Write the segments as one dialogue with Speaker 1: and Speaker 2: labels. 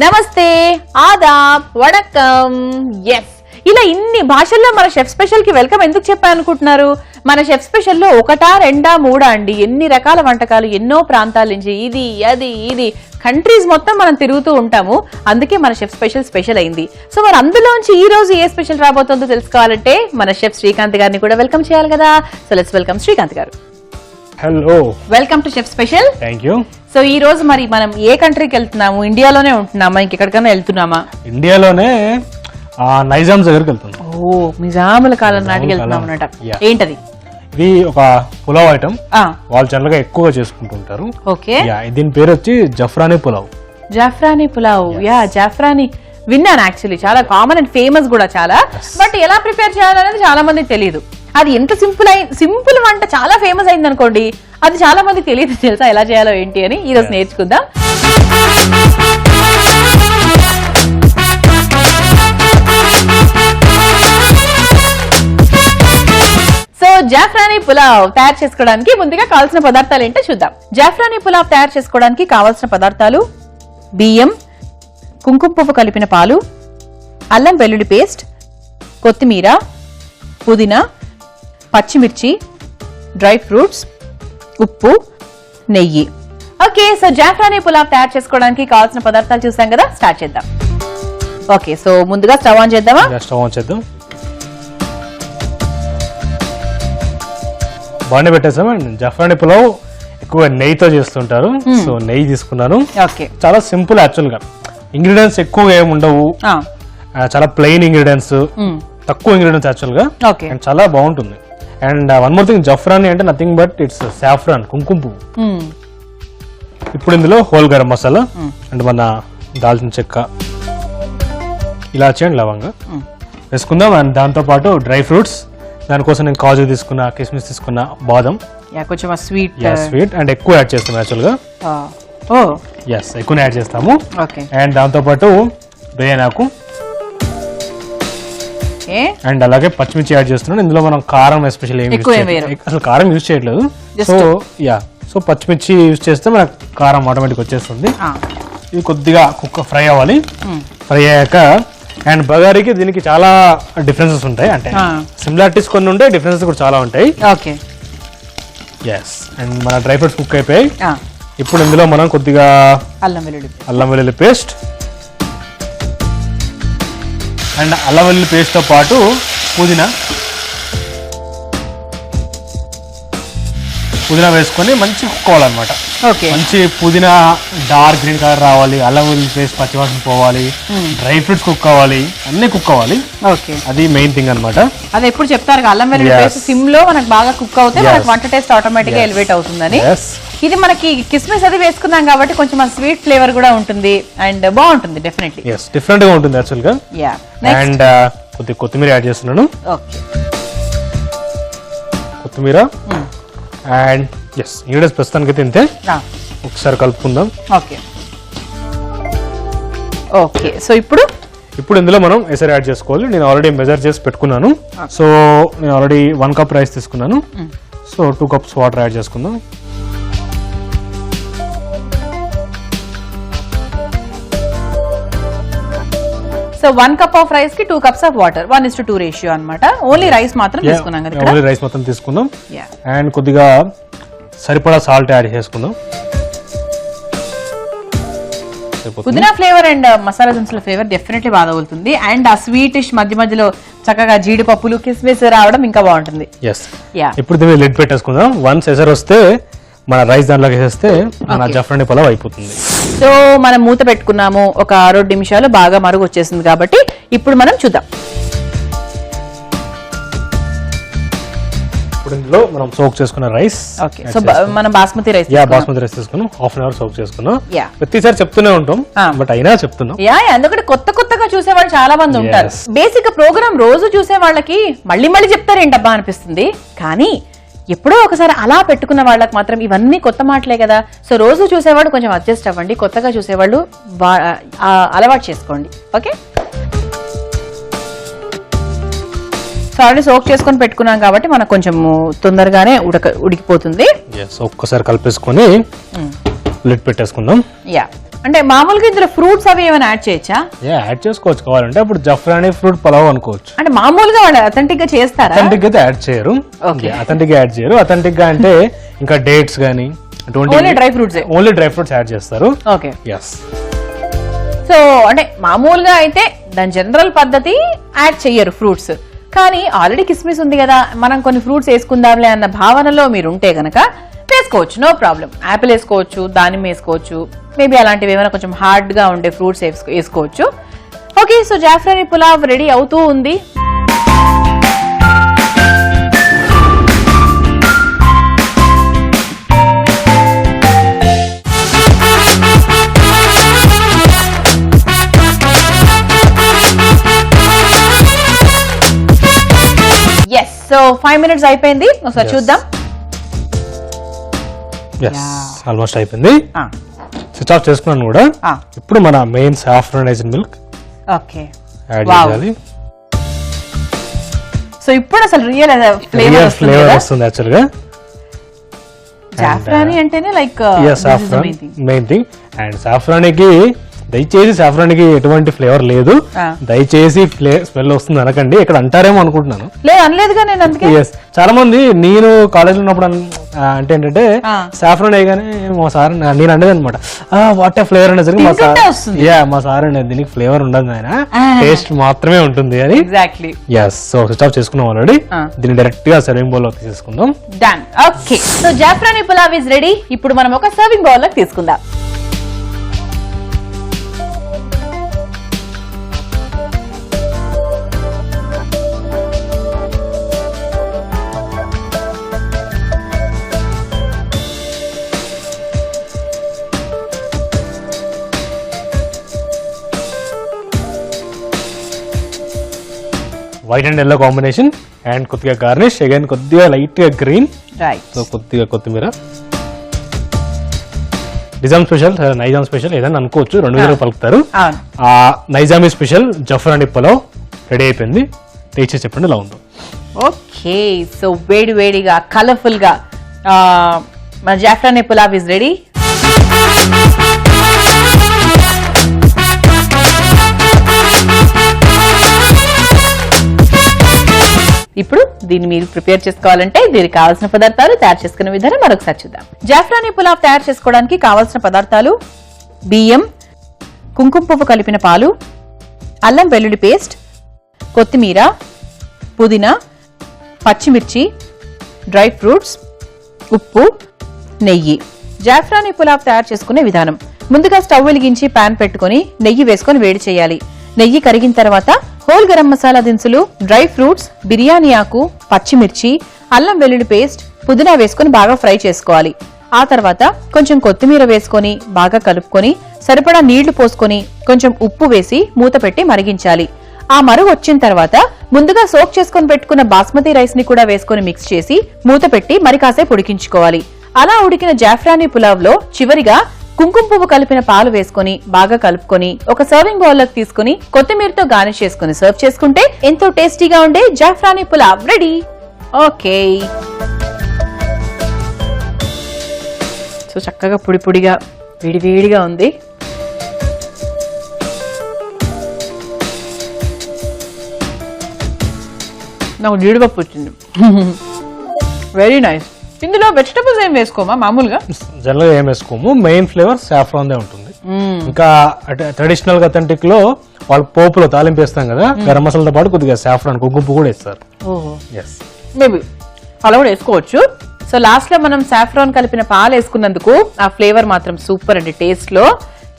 Speaker 1: నమస్తే, ఆదాబ్, వణక్కం. ఎస్, ఇలా ఇన్ని భాషల్లో మన షెఫ్ స్పెషల్ కి వెల్కమ్ ఎందుకు చెప్పాలనుకుంటున్నారు? మన షెఫ్ స్పెషల్లో ఒకటా రెండా మూడా అండి, ఎన్ని రకాల వంటకాలు, ఎన్నో ప్రాంతాల నుంచి, ఇది కంట్రీస్ మొత్తం మనం తిరుగుతూ ఉంటాము. అందుకే మన షెఫ్ స్పెషల్ అయింది. సో మరి అందులోంచి ఈ రోజు ఏ స్పెషల్ రాబోతుందో తెలుసుకోవాలంటే మన షెఫ్ శ్రీకాంత్ గారిని కూడా వెల్కమ్ చేయాలి కదా. సో లెట్స్ వెల్కమ్ శ్రీకాంత్ గారు.
Speaker 2: Hello,
Speaker 1: welcome to chef special.
Speaker 2: Thank you.
Speaker 1: So ఈ రోజు మరి మనం ఏ కంట్రీకి వెళ్తున్నాము? ఇండియాలోనే ఉంటున్నామా, ఇంకెక్కడికైనా వెళ్తున్నామా?
Speaker 2: ఇండియాలోనే నైజాం దగ్గరికి వెళ్తున్నాం.
Speaker 1: ఓ, నిజాముల కాలం నాటికి వెళ్తున్నాం అన్నమాట. ఏంటది?
Speaker 2: ఇది ఒక పులావ్ ఐటమ్. వాళ్ళు జనరల్ గా ఎక్కువగా చేసుకుంటుంటారు.
Speaker 1: ఓకే,
Speaker 2: దీని పేరు వచ్చి జఫ్రానీ పులావ్.
Speaker 1: జాఫ్రానీ పులావ్. యా, జాఫ్రానీ విన్నాను యాక్చువల్లీ, చాలా కామన్ అండ్ ఫేమస్ కూడా చాలా. బట్ ఎలా ప్రిపేర్ చేయాలనేది చాలా మందికి తెలియదు. అది ఎంత సింపుల్ వంట చాలా ఫేమస్ అయింది అనుకోండి, అది చాలా మందికి తెలియదు. తెలుసా ఎలా చేయాలో ఏంటి అని ఈ రోజు నేర్చుకుందాం. సో జాఫ్రానీ పులావ్ తయారు చేసుకోవడానికి ముందుగా కావాల్సిన పదార్థాలు ఏంటో చూద్దాం. జాఫ్రానీ పులావ్ తయారు చేసుకోవడానికి కావాల్సిన పదార్థాలు: బియ్యం, కుంకుమ పువ్వు కలిపిన పాలు, అల్లం వెల్లుల్లి పేస్ట్, కొత్తిమీర, పుదీనా, పచ్చిమిర్చి, డ్రై ఫ్రూట్స్, ఉప్పు, నెయ్యి. ఓకే, సో జాఫ్రానీ పులావ్ తయారు చేసుకోవడానికి కావాల్సిన పదార్థాలు చూసాం కదా, స్టార్ట్ చేద్దాం. ఓకే, సో ముందుగా స్టవ్ ఆన్ చేద్దామా?
Speaker 2: స్టవ్ ఆన్ చేద్దాం. బాగానే పెట్టేసామండి. జఫ్రానీ పులావ్ ఎక్కువ నెయ్యితో చేస్తుంటారు. సో నెయ్యి తీసుకున్నాను.
Speaker 1: ఓకే,
Speaker 2: చాలా సింపుల్. యాక్చువల్ గా ఇంగ్రీడియంట్స్ ఎక్కువ ఏమి ఉండవు, చాలా ప్లెయిన్ ఇంగ్రీడియంట్స్, తక్కువ ఇంగ్రీడియంట్స్ యాక్చువల్ గా. అండ్ చాలా బాగుంటుంది. And one more thing, Zafrani అంటే నథింగ్ బట్ ఇట్స్ సాఫ్రాన్, కుంకుమ పువ్వు. ఇప్పుడు ఇందులో హోల్ గరం మసాలా అండ్ మన దాల్చిన చెక్క, ఇలాచి అండ్ లవంగా వేసుకుందాం. అండ్ దాంతో పాటు డ్రై ఫ్రూట్స్, దానికోసం నేను కాజు తీసుకున్నా, కిస్మిస్ తీసుకున్నా, బాదం,
Speaker 1: కొంచెం స్వీట్
Speaker 2: అండ్ ఎక్కువ యాడ్ చేస్తాం యాక్చువల్ గా. ఎక్కువ యాడ్ చేస్తాము. అండ్ దాంతో పాటు బిర్యానీ ఆకు అండ్ అలాగే పచ్చిమిర్చి యాడ్ చేస్తున్నాను. ఇందులో మనం కారం ఎస్పెషల్ అసలు కారం యూజ్ చేయట్లేదు. సో పచ్చిమిర్చి యూజ్ చేస్తే మనకు కారం ఆటోమేటిక్ వచ్చేస్తుంది. ఇది కొద్దిగా ఫ్రై అవ్వాలి. ఫ్రై అయ్యాక అండ్ బగారీకి దీనికి చాలా డిఫరెన్సెస్ ఉంటాయి. అంటే సిమిలారిటీస్ కొన్ని ఉంటాయి, డిఫరెన్సెస్ కూడా చాలా ఉంటాయి. అండ్ మన డ్రై ఫ్రూట్స్ కుక్ అయిపోయాయి. ఇప్పుడు ఇందులో మనం కొద్దిగా అల్లం వెల్లుల్లి పేస్ట్ అండ్ అల్లం వెల్లుల్లి పేస్ట్ తో పాటు పుదీనా వేసుకొని మంచి కుక్ అవ్వాలన్నమాట. మంచి పుదీనా డార్క్ గ్రీన్ కలర్ రావాలి, అల్లం వెల్లుల్లి పేస్ట్ పచ్చివాసన పోవాలి, డ్రై ఫ్రూట్స్ కుక్ అవ్వాలి, అన్ని కుక్ అవ్వాలి. అది మెయిన్ థింగ్ అన్నమాట.
Speaker 1: అది ఎప్పుడు చెప్తారు, అల్లం వెల్లుల్లి పేస్ట్ సిమ్ లో మనకు బాగా కుక్ అవుతే మనకు వంట టేస్ట్ ఆటోమేటిక్ గా ఎలివేట్ అవుతుందని. ఇది మనకి కిస్మిస్ అది వేసుకున్నాం కాబట్టి కొంచెం స్వీట్ ఫ్లేవర్ కూడా ఉంటుంది అండ్ బాగుంటుంది. డెఫినెట్లీ
Speaker 2: డిఫరెంట్ గా ఉంటుంది యాక్చువల్ గా. అండ్ కొద్దిగా కొత్తిమీర యాడ్ చేస్తున్నాను. కొత్తిమీర అండ్ ఇంగ్రీడియంట్స్ ప్రస్తుతానికి అయితే ఇంతే. ఒకసారి కలుపుకుందాం.
Speaker 1: ఓకే, సో ఇప్పుడు
Speaker 2: ఇందులో మనం ఎసరు యాడ్ చేసుకోవాలి. నేను ఆల్రెడీ మెజర్ చేసి పెట్టుకున్నాను. సో నేను ఆల్రెడీ 1 కప్ రైస్ తీసుకున్నాను. సో 2 కప్స్ వాటర్ యాడ్ చేసుకుందాం.
Speaker 1: సో 1 కప్ ఆఫ్ రైస్ కి 2 కప్స్ ఆఫ్ వాటర్, 1:2 రేషియో అన్నమాట. ఓన్లీ రైస్ మాత్రం తీసుకున్నాం కదా.
Speaker 2: ఓన్లీ రైస్ మాత్రం తీసుకున్నాం. అండ్ కొద్దిగా సరిపడా సాల్ట్ యాడ్ చేసుకుందాం.
Speaker 1: పుదీనా ఫ్లేవర్ అండ్ మసాలా దినుసుల ఫ్లేవర్ డెఫినెట్లీ బాగా తగులుతుంది. అండ్ ఆ స్వీటిష్ మధ్యలో చక్కగా జీడిపప్పులు, కిస్మిస్ రావడం ఇంకా బాగుంటుంది.
Speaker 2: ఇప్పుడు దీన్ని లిడ్ పెట్టేసుకుందాం. వన్స్ ఎసరు వస్తే మన రైస్ దాంట్లోకి వేసేస్తే మన జఫ్రానీ పులావ్ అయిపోతుంది.
Speaker 1: సో మనం మూత పెట్టుకున్నాము, ఒక 6 నిమిషాలు బాగా మరుగు వచ్చేసింది కాబట్టి ఇప్పుడు మనం చూద్దాం.
Speaker 2: ఇప్పుడు ఇందులో మనం సోక్ చేసుకున్న రైస్.
Speaker 1: సో మనం బాస్మతి రైస్
Speaker 2: తీసుకున్నాం. హాఫ్ అన్ అవర్ సోక్ చేసుకున్నాం. ప్రతిసారి చెప్తూనే ఉంటాం, బట్ అయినా చెప్తున్నాం.
Speaker 1: ఎందుకంటే కొత్తగా చూసే వాళ్ళు చాలా మంది ఉంటారు. బేసిక్ గా ప్రోగ్రామ్ రోజు చూసే వాళ్ళకి మళ్ళీ చెప్తారు ఏంటబ్బా అనిపిస్తుంది. కానీ ఎప్పుడో ఒకసారి అలా పెట్టుకున్న వాళ్ళకి మాత్రం ఇవన్నీ కొత్త మాటలే కదా. సో రోజు చూసేవాళ్ళు కొంచెం అడ్జస్ట్ అవ్వండి, కొత్తగా చూసేవాళ్ళు అలవాటు చేసుకోండి. ఓకే, సో ఆల్రెడీ సోక్ చేసుకొని పెట్టుకున్నాం కాబట్టి మనకు కొంచెం తొందరగానే ఉడికిపోతుంది.
Speaker 2: ఒక్కసారి కలిపేసుకొని లిడ్ పెట్టేసుకుందాం.
Speaker 1: యా, అంటే మామూలుగా ఇందులో ఫ్రూట్స్ అవి ఏమైనా యాడ్ చేయొచ్చా?
Speaker 2: యాడ్ చేసుకోవచ్చు కావాలంటే. అప్పుడు జఫ్రానీ ఫ్రూట్ పులావ్ అనుకోవచ్చు.
Speaker 1: అంటే మామూలుగా వాళ్ళు అథెంటిక్ గా చేస్తారా?
Speaker 2: అథెంటిక్ అయితే యాడ్ చేయరు. అథెంటిక్ యాడ్ చేయరు. అథెంటిక్ గా అంటే ఇంకా డేట్స్ గానీ
Speaker 1: ఓన్లీ డ్రై ఫ్రూట్స్
Speaker 2: యాడ్ చేస్తారు.
Speaker 1: Okay,
Speaker 2: yes.
Speaker 1: సో అంటే మామూలుగా అయితే దాని జనరల్ పద్ధతి యాడ్ చెయ్యరు ఫ్రూట్స్, కానీ ఆల్రెడీ కిస్మిస్ ఉంది కదా, మనం కొన్ని ఫ్రూట్స్ వేసుకుందాంలే అన్న భావనలో మీరు ఉంటే గనక వేసుకోవచ్చు, నో ప్రాబ్లం. యాపిల్ వేసుకోవచ్చు, దానిమ్మ వేసుకోవచ్చు, మేబీ అలాంటివి ఏమైనా కొంచెం హార్డ్ గా ఉండే ఫ్రూట్స్ వేసుకోవచ్చు. Okay, so zafrani pulao ready అవుతూ ఉంది. ఎస్, సో 5 minutes అయిపోయింది, ఒకసారి చూద్దాం.
Speaker 2: ఆల్మోస్ట్ అయిపోయింది. స్విచ్ ఆఫ్ చేసుకున్నాను కూడా. ఇప్పుడు మన main saffronized milk
Speaker 1: okay
Speaker 2: add చేయాలి.
Speaker 1: సో ఇప్పుడు అసలు రియల్ ఫ్లేవర్
Speaker 2: వస్తుంది యాక్చువల్ గా.
Speaker 1: జాఫ్రానీ అంటేనే like
Speaker 2: saffron main thing. And సాఫ్రానికి దయచేసి సాఫ్రానికి ఎటువంటి ఫ్లేవర్ లేదు, దయచేసి స్మెల్ వస్తుంది అనకండి. ఇక్కడ అంటారేమో అనుకుంటున్నాను.
Speaker 1: లేదు, అనలేదుగా నేను. అందుకే
Speaker 2: చాలా మంది నేను కాలేజ్ లో ఉన్నప్పుడు అంటే ఏంటంటే సాఫ్రాన్ అయ్యగానే మా సార్ నేను అనేది అనమాట, వాట్ ఏ ఫ్లేవర్ అనేసరికి మా సార్ అనేది దీనికి ఫ్లేవర్ ఉండదు, ఆయన టేస్ట్ మాత్రమే ఉంటుంది అని.
Speaker 1: Exactly.
Speaker 2: Yes, so switch off చేసుకున్నాం ఆల్రెడీ. దీన్ని డైరెక్ట్ గా సర్వింగ్ బౌల్ లో తీసుకుందాం.
Speaker 1: Done. Okay, so zafrani pulao is ready. ఇప్పుడు మనం ఒక సర్వింగ్ బౌల్ లో తీసుకుందాం.
Speaker 2: White and yellow combination. And కొద్దిగా గార్నిష్, అగైన్ కొద్దిగా లైట్ గా గ్రీన్, సో కొద్దిగా కొత్తిమీర. నిజాం స్పెషల్, నైజాం స్పెషల్ ఏదైనా అనుకోవచ్చు, రెండు విధాలు పలుకుతారు. నైజామీ స్పెషల్ జఫ్రానీ పులావ్ రెడీ అయిపోయింది. టేస్ట్ చేసి చెప్పండి ఎలా ఉందో.
Speaker 1: ఓకే, సో వేడి వేడిగా కలర్ఫుల్ గా మన జాఫ్రానీ పులావ్ ఇస్ రెడీ. ఇప్పుడు దీన్ని మీరు ప్రిపేర్ చేసుకోవాలంటే దీనికి కావాల్సిన పదార్థాలు, తయారు చేసుకునే విధానం మరొకసారి చూద్దాం. జాఫ్రానీ పులావ్ తయారు చేసుకోవడానికి కావాల్సిన పదార్థాలు: బియ్యం, కుంకుమ పువ్వు కలిపిన పాలు, అల్లం వెల్లుల్లి పేస్ట్, కొత్తిమీర, పుదీనా, పచ్చిమిర్చి, డ్రై ఫ్రూట్స్, ఉప్పు, నెయ్యి. జాఫ్రానీ పులావ్ తయారు చేసుకునే విధానం: ముందుగా స్టవ్ వెలిగించి పాన్ పెట్టుకుని నెయ్యి వేసుకొని వేడి చేయాలి. నెయ్యి కరిగిన తర్వాత హోల్ గరం మసాలా దినుసులు, డ్రై ఫ్రూట్స్, బిర్యానీ ఆకు, పచ్చిమిర్చి, అల్లం వెల్లుల్లి పేస్ట్, పుదీనా వేసుకుని బాగా ఫ్రై చేసుకోవాలి. ఆ తర్వాత కొంచెం కొత్తిమీర వేసుకొని బాగా కలుపుకొని సరిపడా నీళ్లు పోసుకొని కొంచెం ఉప్పు వేసి మూత పెట్టి మరిగించాలి. ఆ మరుగు వచ్చిన తర్వాత ముందుగా సోక్ చేసుకుని పెట్టుకున్న బాస్మతి రైస్ ని కూడా వేసుకుని మిక్స్ చేసి మూత పెట్టి మరి కాసేపు ఉడికించుకోవాలి. అలా ఉడికిన జాఫ్రానీ పులావ్ లో చివరిగా కుంకుమ పువ్వు కలిపిన పాలు వేసుకుని బాగా కలుపుకొని ఒక సర్వింగ్ బౌల్ లోకి తీసుకుని కొత్తిమీరతో గార్నిష్ చేసుకుని సర్వ్ చేసుకుంటే ఎంతో టేస్టీగా ఉండే zafrani pulao ready. Okay, so చక్కగా పొడి పొడిగా వేడివేడిగా ఉంది. నాకు జీడిపప్పు వచ్చింది. Very nice. ఇందులో వెజిటబుల్స్ ఏం వేసుకోమా? మామూలుగా
Speaker 2: జనరల్ ఏం వేసుకోము, మెయిన్ ఫ్లేవర్ సాఫ్రాన్ దే ఉంటుంది. ఇంకా ట్రెడిషనల్ గా అథెంటిక్ లో వాళ్ళు పోపులో తాలింపు వేస్తాం కదా, గరం మసాలాతో పాటు కొద్దిగా సాఫ్రాన్ కుంకుమ కూడా వేస్తారు.
Speaker 1: మేబీ అలా కూడా వేసుకోవచ్చు. సో లాస్ట్ లో మనం సాఫ్రాన్ కలిపిన పాలు వేసుకున్నందుకు ఆ ఫ్లేవర్ మాత్రం సూపర్ అండి. టేస్ట్ లో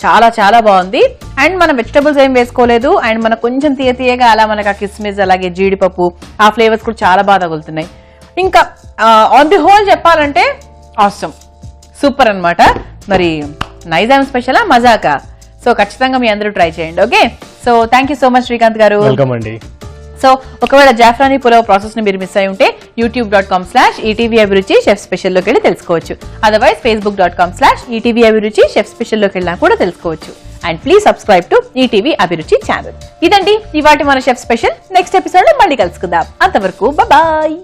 Speaker 1: చాలా చాలా బాగుంది. అండ్ మనం వెజిటబుల్స్ ఏం వేసుకోలేదు. అండ్ మనకు కొంచెం తీయగా అలా మనకు ఆ కిస్మిస్ అలాగే జీడిపప్పు ఆ ఫ్లేవర్స్ కూడా చాలా బాగా తగులుతున్నాయి. ఇంకా ఆన్ ది హోల్ చెప్పాలంటే ఆసమ్, సూపర్ అన్నమాట. మరి నైజాం స్పెషలా మజాకా? సో ఖచ్చితంగా మీ అందరూ ట్రై చేయండి. Okay, so thank you so much Srikanth గారు.
Speaker 2: వెల్కమ్ అండి.
Speaker 1: సో ఒకవేళ జాఫ్రానీ పులావ్ ప్రాసెస్ ని మీరు మిస్ అయి ఉంటే youtube.com/ETV అభిరుచి షెఫ్ స్పెషల్ లోకి వెళ్ళి తెలుసుకోవచ్చు. అదర్వైజ్ facebook.com/ETV అభిరుచి షెఫ్ స్పెషల్ లోకి వెళ్ళినా కూడా తెలుసుకోవచ్చు. And please subscribe to ETV అభిరుచి ఛానల్. ఇదండి ఇవాటి మన షెఫ్ స్పెషల్. నెక్స్ట్ ఎపిసోడ్ లో మళ్ళీ కలుసుకుందాం. అంతవరకు బాయ్.